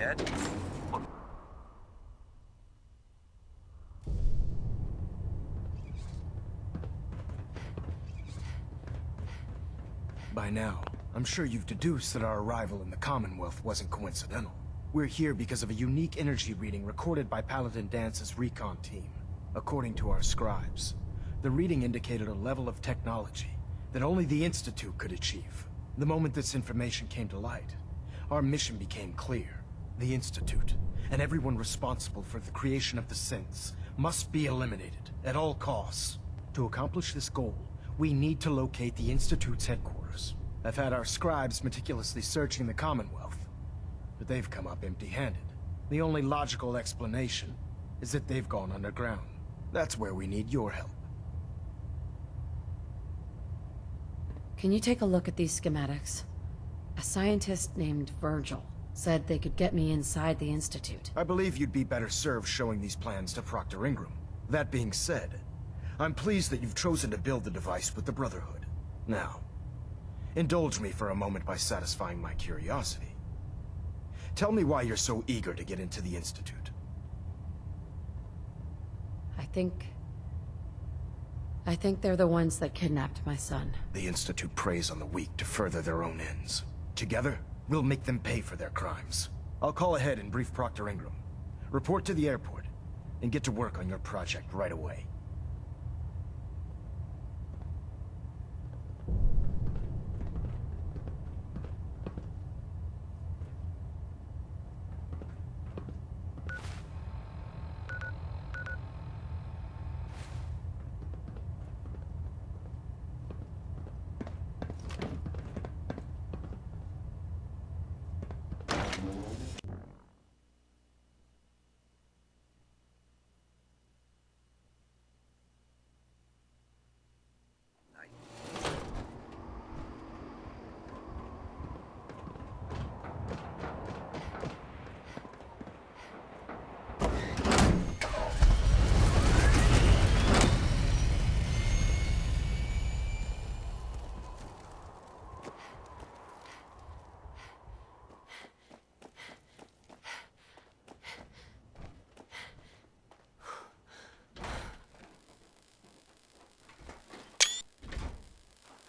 Ed? Look. By now, I'm sure you've deduced that our arrival in the Commonwealth wasn't coincidental. We're here because of a unique energy reading recorded by Paladin Dance's recon team. According to our scribes, the reading indicated a level of technology that only the Institute could achieve. The moment this information came to light, our mission became clear. The Institute, and everyone responsible for the creation of the synths, must be eliminated at all costs. To accomplish this goal, we need to locate the Institute's headquarters. I've had our scribes meticulously searching the Commonwealth, but they've come up empty-handed. The only logical explanation is that they've gone underground. That's where we need your help. Can you take a look at these schematics? A scientist named Virgil said they could get me inside the Institute. I believe you'd be better served showing these plans to Proctor Ingram. That being said, I'm pleased that you've chosen to build the device with the Brotherhood. Now, indulge me for a moment by satisfying my curiosity. Tell me why you're so eager to get into the Institute. I think they're the ones that kidnapped my son. The Institute preys on the weak to further their own ends. Together, we'll make them pay for their crimes. I'll call ahead and brief Proctor Ingram. Report to the airport, and get to work on your project right away.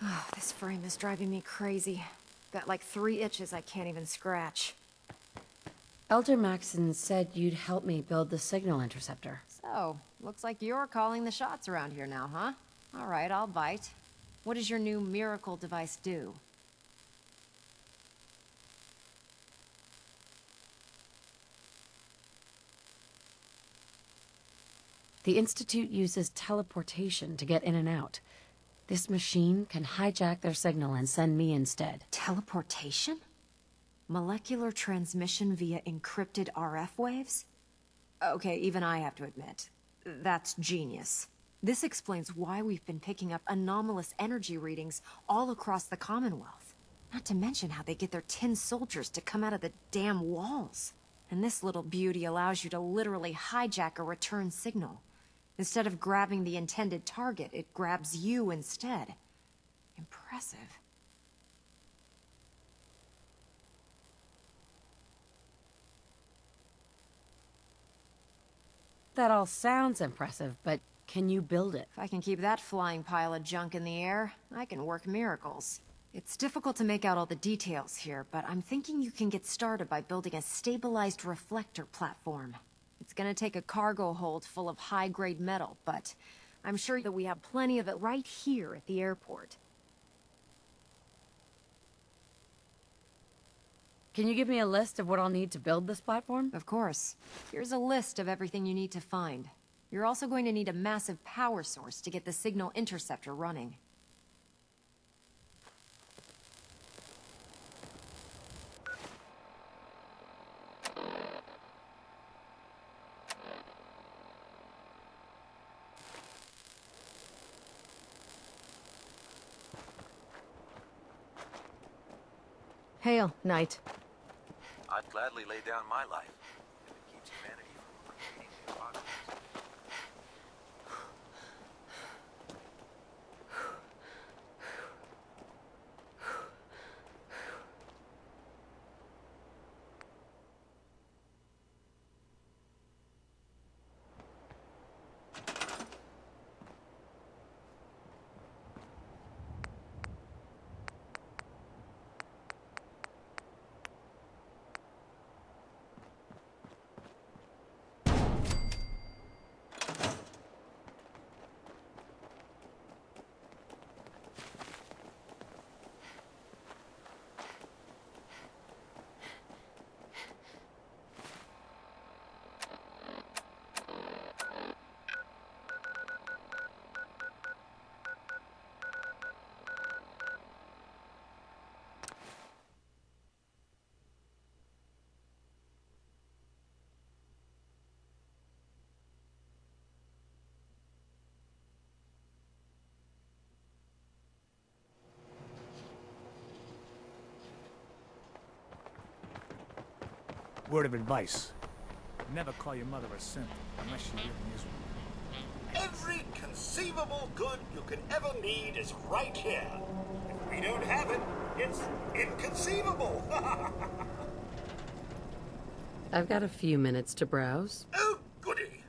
Oh, this frame is driving me crazy. Got like 3 itches I can't even scratch. Elder Maxon said you'd help me build the signal interceptor. So, looks like you're calling the shots around here now, huh? Alright, I'll bite. What does your new miracle device do? The Institute uses teleportation to get in and out. This machine can hijack their signal and send me instead. Teleportation? Molecular transmission via encrypted RF waves? Okay, even I have to admit, that's genius. This explains why we've been picking up anomalous energy readings all across the Commonwealth. Not to mention how they get their tin soldiers to come out of the damn walls. And this little beauty allows you to literally hijack a return signal. Instead of grabbing the intended target, it grabs you instead. Impressive. That all sounds impressive, but can you build it? If I can keep that flying pile of junk in the air, I can work miracles. It's difficult to make out all the details here, but I'm thinking you can get started by building a stabilized reflector platform. It's gonna take a cargo hold full of high-grade metal, but I'm sure that we have plenty of it right here at the airport. Can you give me a list of what I'll need to build this platform? Of course. Here's a list of everything you need to find. You're also going to need a massive power source to get the signal interceptor running. Hail, Knight. I'd gladly lay down my life if it keeps humanity from repeating the apocalypse. Word of advice. Never call your mother a simp unless she really is one. Every conceivable good you could ever need is right here. If we don't have it, it's inconceivable. I've got a few minutes to browse. Oh, goody.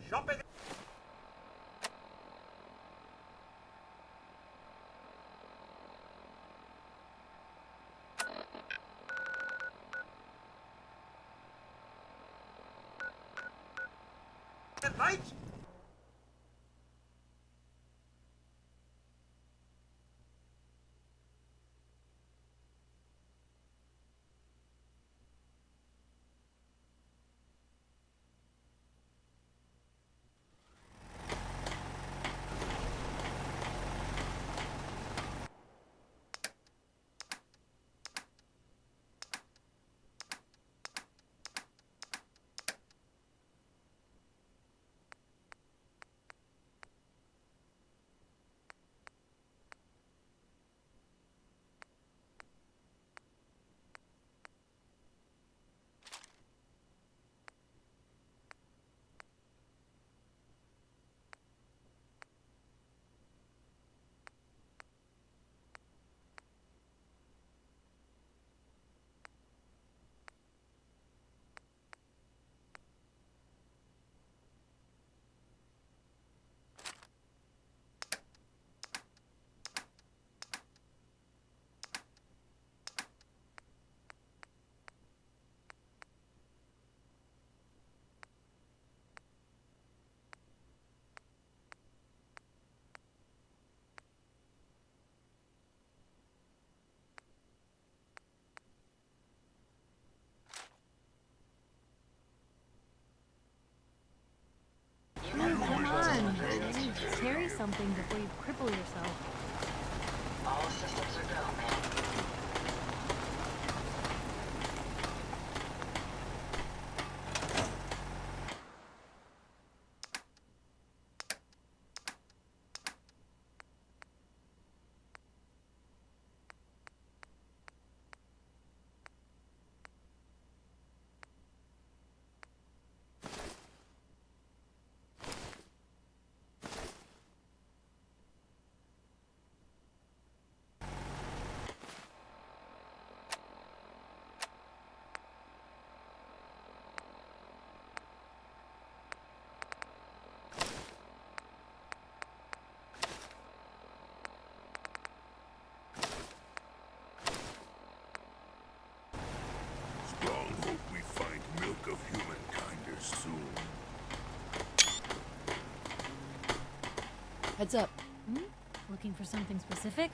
Shopping. At night? something before you cripple yourself. All systems are go, man. Strong hope we find milk of humankind soon. Heads up. Looking for something specific?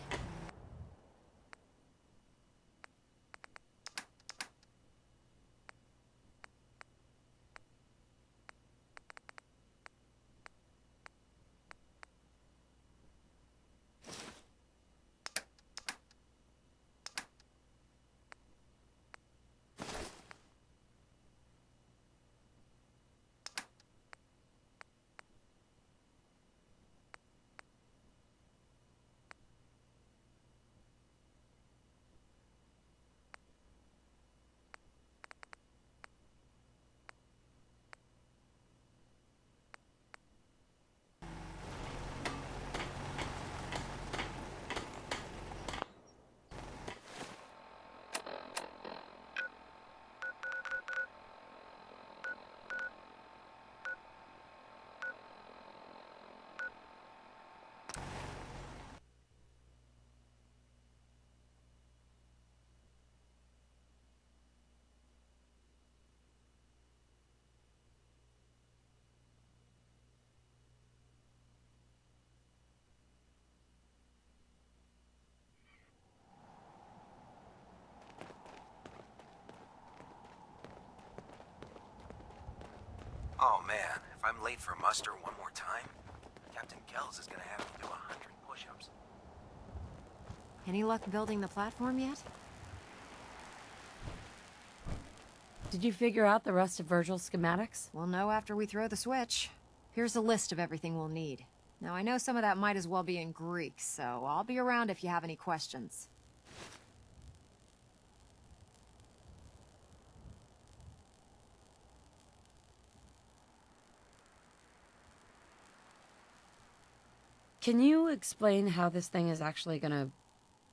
Oh man, if I'm late for muster one more time, Captain Kells is gonna have me do 100 push-ups. Any luck building the platform yet? Did you figure out the rest of Virgil's schematics? We'll know after we throw the switch. Here's a list of everything we'll need. Now, I know some of that might as well be in Greek, so I'll be around if you have any questions. Can you explain how this thing is actually gonna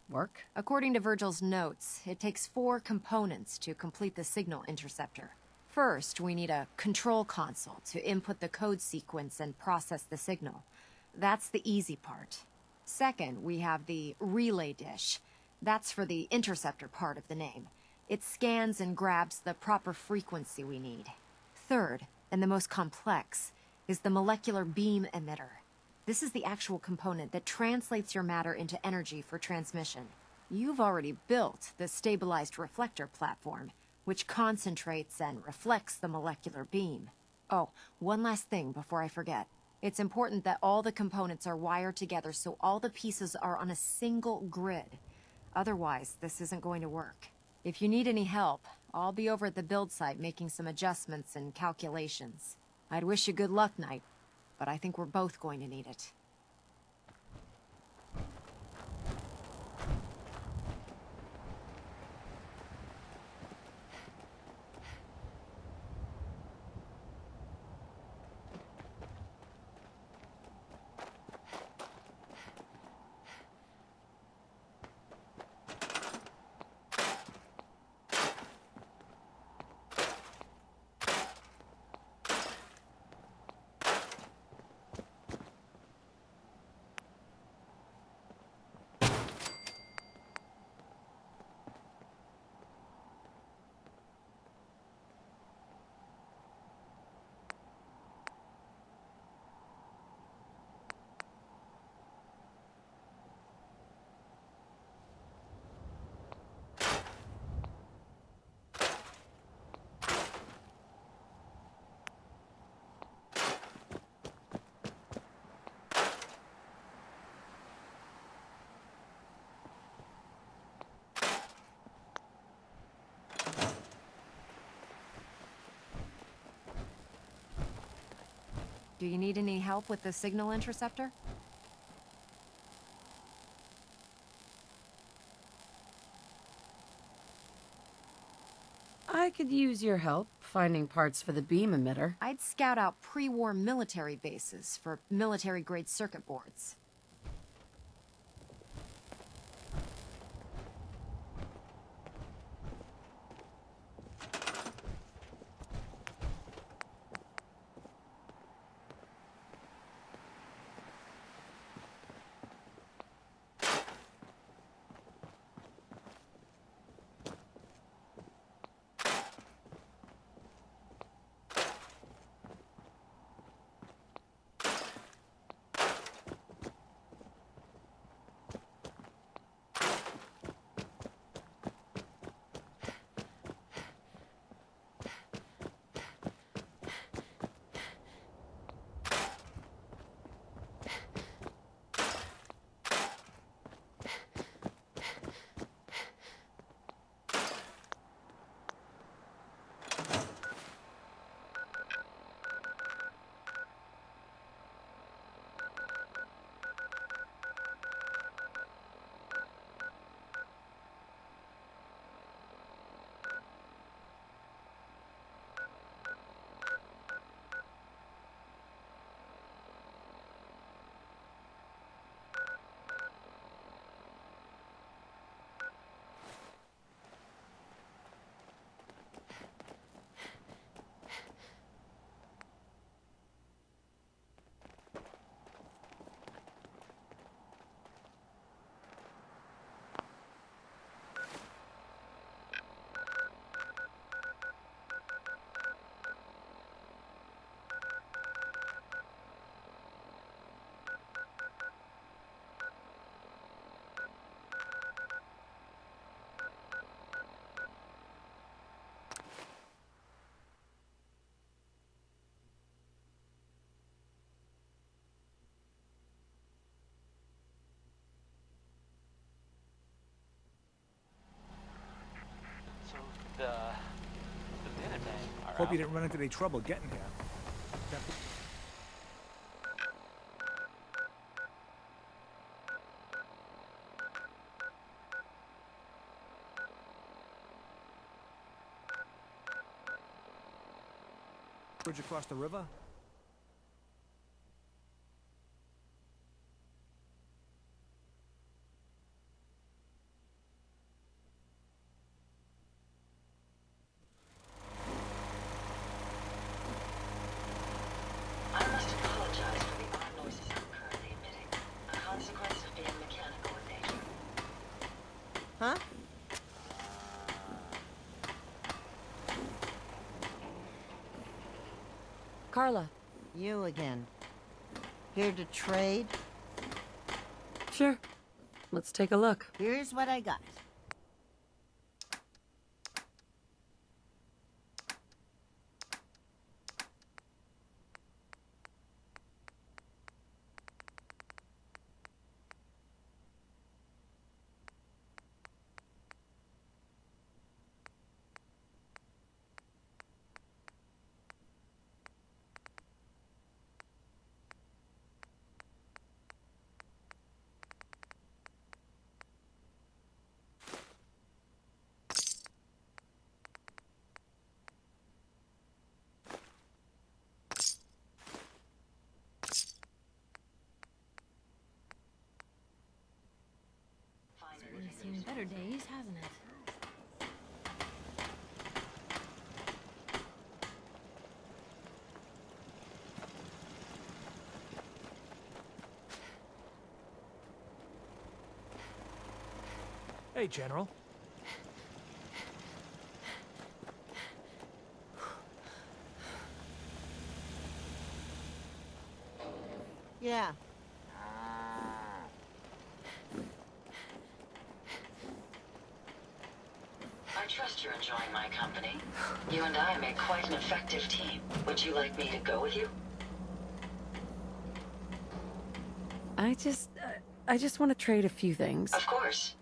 work? According to Virgil's notes, it takes 4 components to complete the signal interceptor. First, we need a control console to input the code sequence and process the signal. That's the easy part. Second, we have the relay dish. That's for the interceptor part of the name. It scans and grabs the proper frequency we need. Third, and the most complex, is the molecular beam emitter. This is the actual component that translates your matter into energy for transmission. You've already built the stabilized reflector platform, which concentrates and reflects the molecular beam. Oh, one last thing before I forget. It's important that all the components are wired together so all the pieces are on a single grid. Otherwise, this isn't going to work. If you need any help, I'll be over at the build site making some adjustments and calculations. I'd wish you good luck, Knight, but I think we're both going to need it. Do you need any help with the signal interceptor? I could use your help finding parts for the beam emitter. I'd scout out pre-war military bases for military-grade circuit boards. So the Minutemen are Hope out. you didn't run into any trouble getting here. That- Bridge across the river? I must apologize for the odd noises I'm currently emitting, a consequence of being mechanical in nature. Huh? Carla. You again. Here to trade? Sure. Let's take a look. Here's what I got. Certainly seen better days, hasn't it? Hey, General. Yeah. I trust you're enjoying my company. You and I make quite an effective team. Would you like me to go with you? I just want to trade a few things. Of course.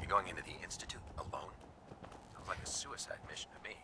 You're going into the Institute alone? Sounds like a suicide mission to me.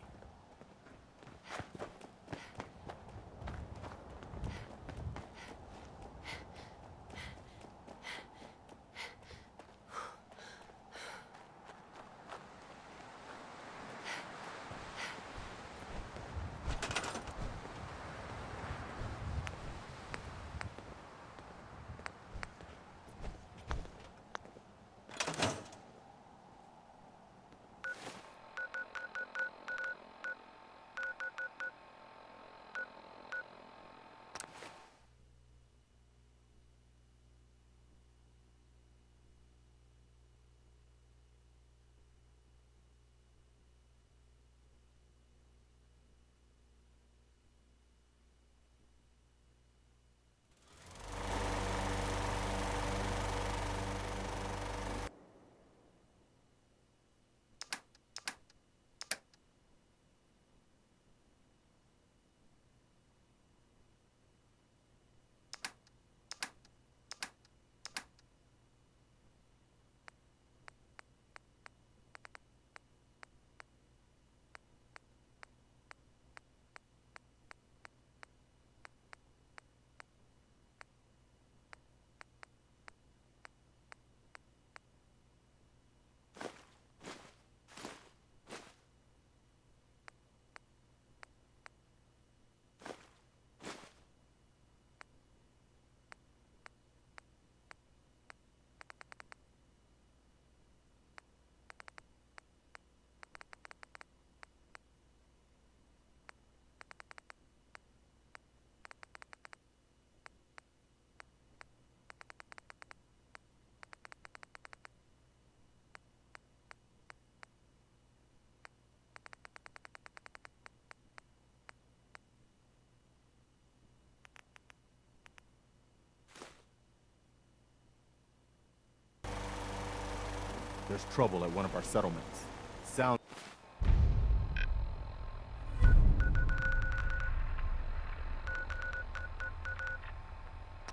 There's trouble at one of our settlements. Sounds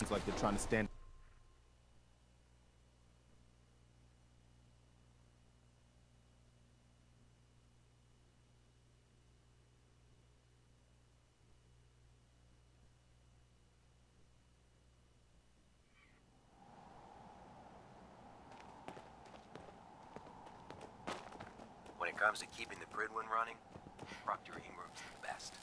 like they're trying to stand. When it comes to keeping the Prydwen running, Proctor Ingram's the best.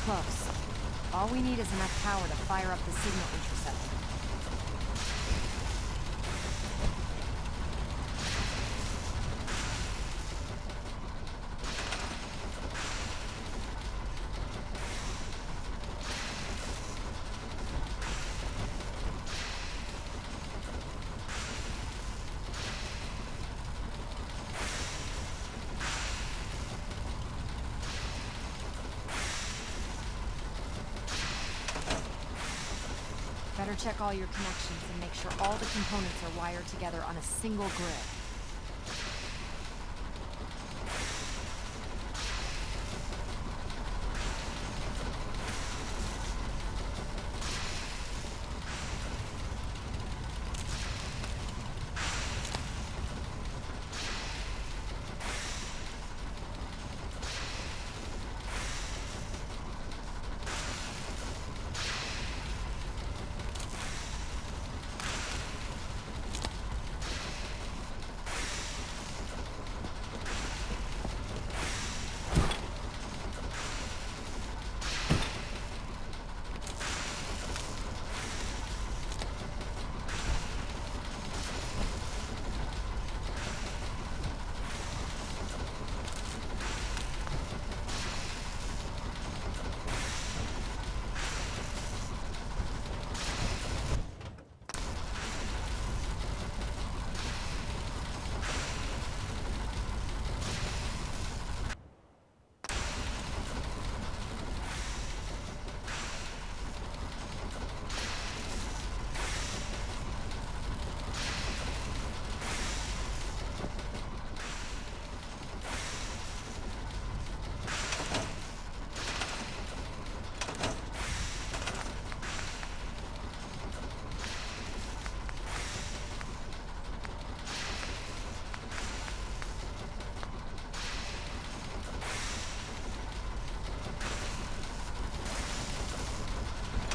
close. All we need is enough power to fire up the signal interceptor. Better check all your connections and make sure all the components are wired together on a single grid.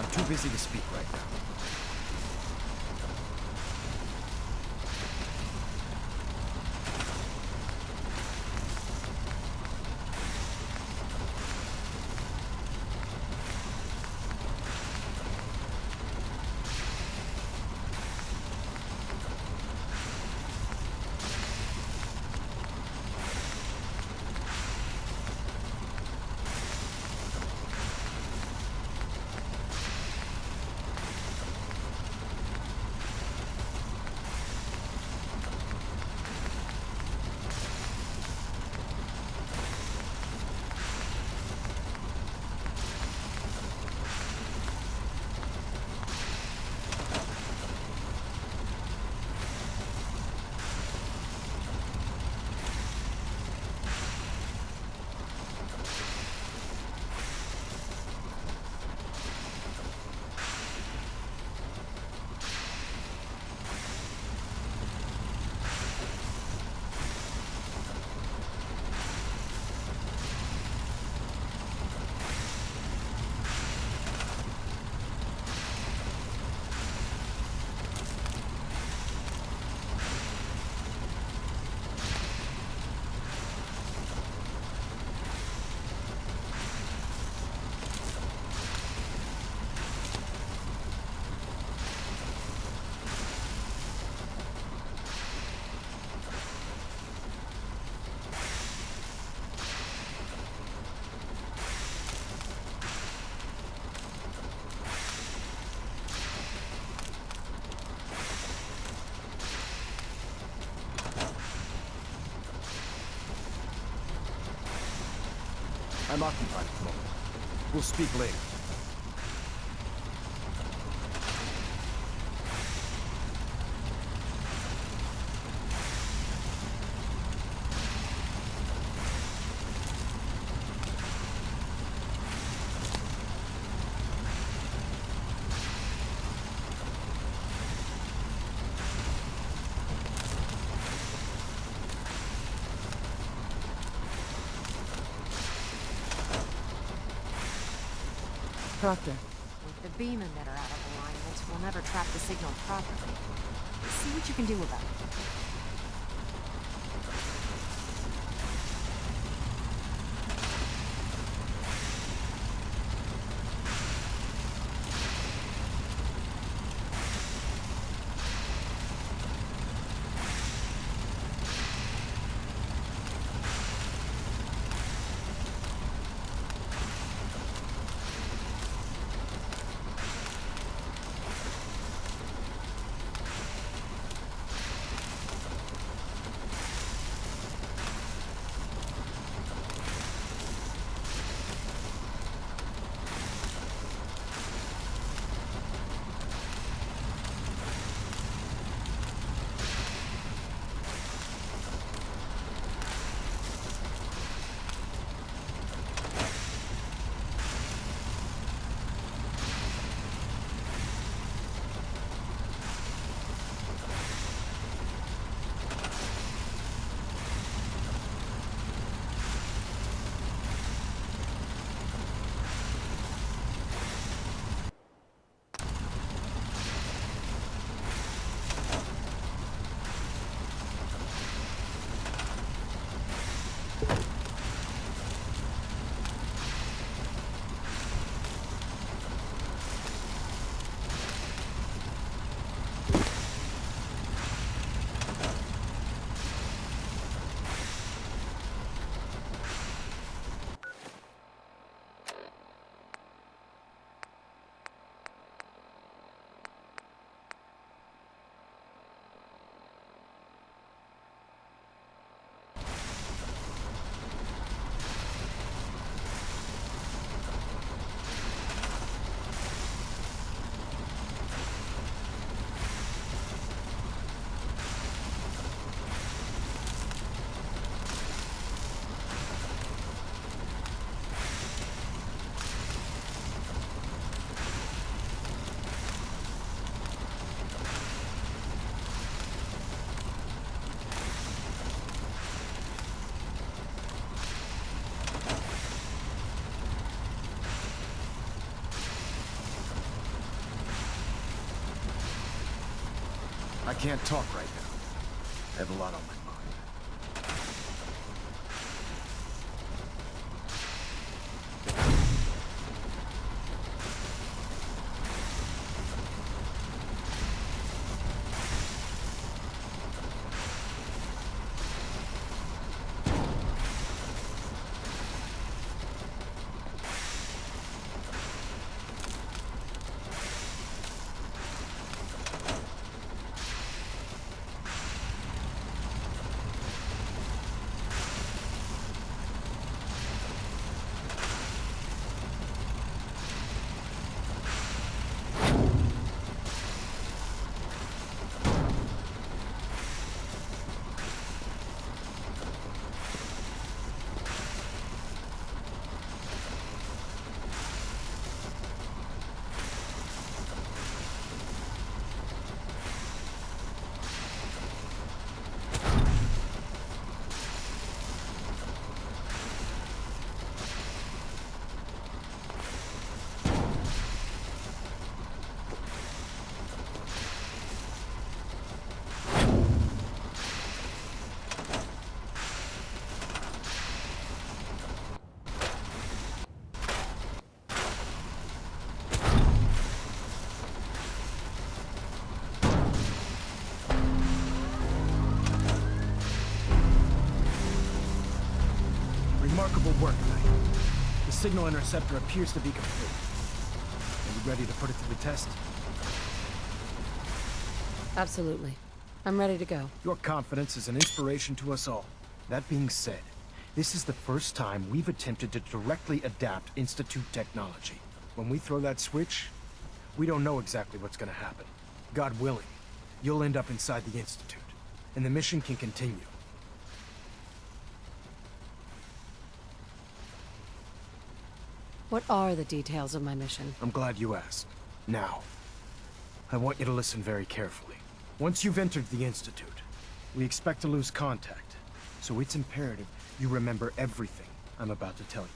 I'm too busy to speak right now. I'm occupied at the moment. We'll speak later. Doctor. With the beam emitter out of alignment, we'll never trap the signal properly. See what you can do about it. I can't talk right now. I have a lot on my mind. Remarkable work, Knight. The signal interceptor appears to be complete. Are you ready to put it to the test? Absolutely. I'm ready to go. Your confidence is an inspiration to us all. That being said, this is the first time we've attempted to directly adapt Institute technology. When we throw that switch, we don't know exactly what's gonna happen. God willing, you'll end up inside the Institute, and the mission can continue. What are the details of my mission? I'm glad you asked. Now, I want you to listen very carefully. Once you've entered the Institute, we expect to lose contact, so it's imperative you remember everything I'm about to tell you.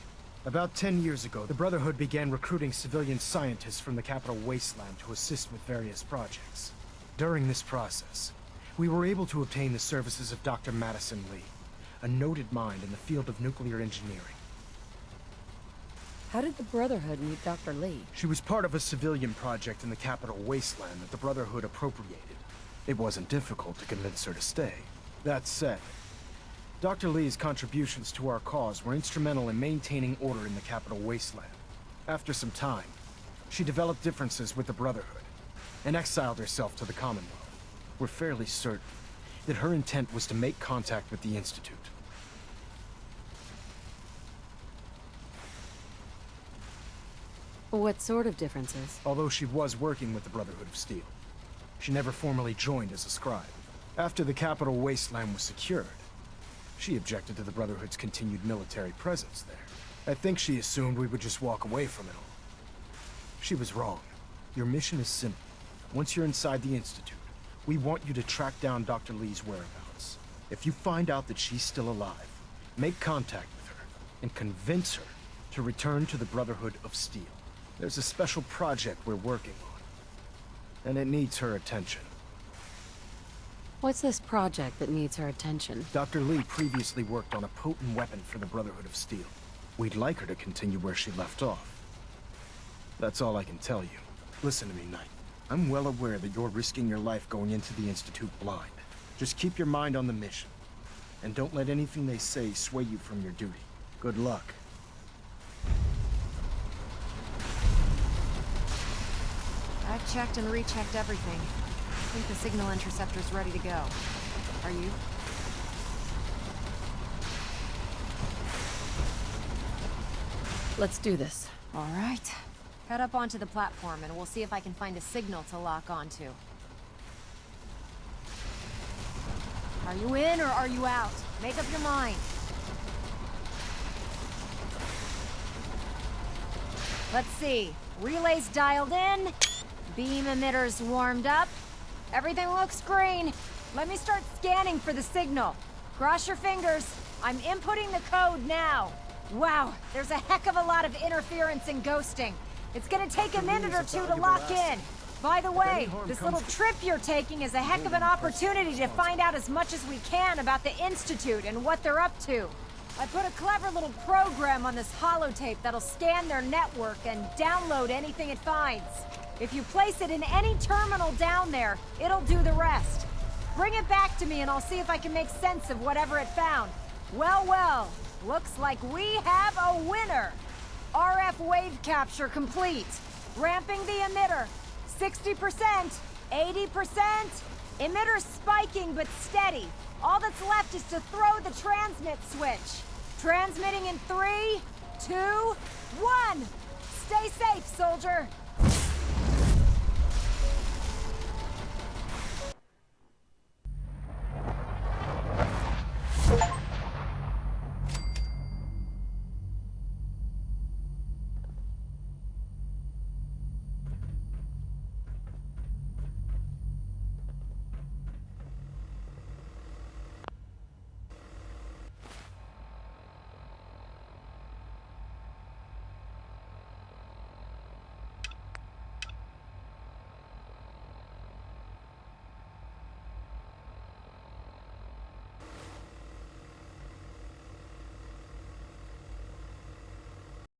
About 10 years ago, the Brotherhood began recruiting civilian scientists from the capital wasteland to assist with various projects. During this process, we were able to obtain the services of Dr. Madison Lee, a noted mind in the field of nuclear engineering. How did the Brotherhood meet Dr. Lee? She was part of a civilian project in the capital wasteland that the Brotherhood appropriated. It wasn't difficult to convince her to stay. That said, Dr. Lee's contributions to our cause were instrumental in maintaining order in the capital wasteland. After some time, she developed differences with the Brotherhood and exiled herself to the Commonwealth. We're fairly certain that her intent was to make contact with the Institute. What sort of differences? Although she was working with the Brotherhood of Steel, she never formally joined as a scribe. After the capital wasteland was secured, she objected to the Brotherhood's continued military presence there. I think she assumed we would just walk away from it all. She was wrong. Your mission is simple. Once you're inside the Institute, we want you to track down Dr. Lee's whereabouts. If you find out that she's still alive, make contact with her and convince her to return to the Brotherhood of Steel. There's a special project we're working on, and it needs her attention. What's this project that needs her attention? Dr. Lee previously worked on a potent weapon for the Brotherhood of Steel. We'd like her to continue where she left off. That's all I can tell you. Listen to me, Knight. I'm well aware that you're risking your life going into the Institute blind. Just keep your mind on the mission, and don't let anything they say sway you from your duty. Good luck. I've checked and rechecked everything. I think the signal interceptor's ready to go. Are you? Let's do this. All right. Head up onto the platform and we'll see if I can find a signal to lock onto. Are you in or are you out? Make up your mind. Let's see. Relays dialed in. Beam emitters warmed up. Everything looks green. Let me start scanning for the signal. Cross your fingers. I'm inputting the code now. Wow, there's a heck of a lot of interference and ghosting. It's gonna take a minute or two to lock in. By the way, this little trip you're taking is a heck of an opportunity to find out as much as we can about the Institute and what they're up to. I put a clever little program on this holotape that'll scan their network and download anything it finds. If you place it in any terminal down there, it'll do the rest. Bring it back to me and I'll see if I can make sense of whatever it found. Well, well, looks like we have a winner. RF wave capture complete. Ramping the emitter. 60%, 80%. Emitter spiking but steady. All that's left is to throw the transmit switch. Transmitting in 3, 2, 1. Stay safe, soldier.